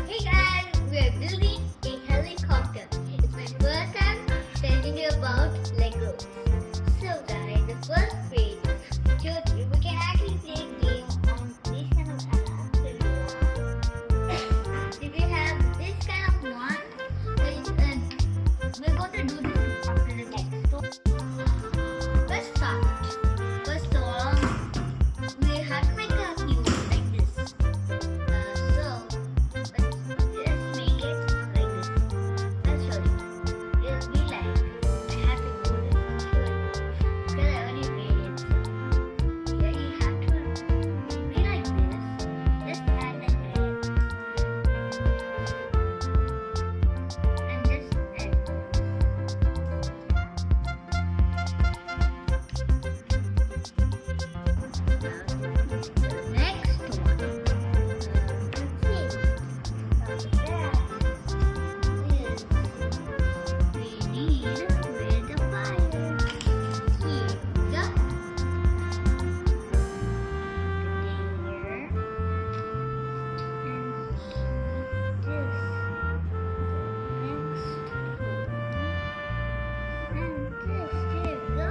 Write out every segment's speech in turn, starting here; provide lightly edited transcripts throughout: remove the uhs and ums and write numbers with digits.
Hey guys, we are building a helicopter. It's my first time telling you about Lego. So guys, the first page shows you we can actually play games on this kind of apps if you want. If you have this kind of one, we're going to do this after the next. So let's start. First of all, we have to make a view like this. So let's make it like this. Let's show you. It'll be like I have to do this to show you because I already made it. Here you have to be like this. Just add the head and just add this. The next one. Let's see. We need with the fire. Here we go.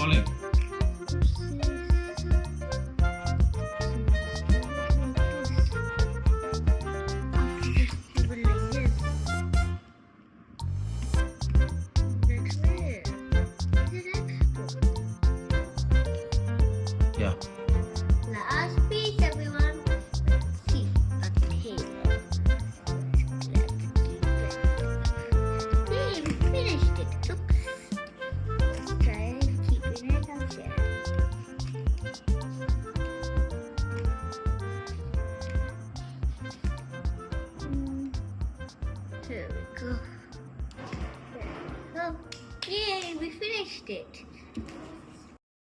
বলেন। Yeah. Last piece, everyone. Let's see a tail. Let's keep it. Hey, we finished it. Oops. Let's try keeping it up there. Here we go. There we go. Yay, we finished it.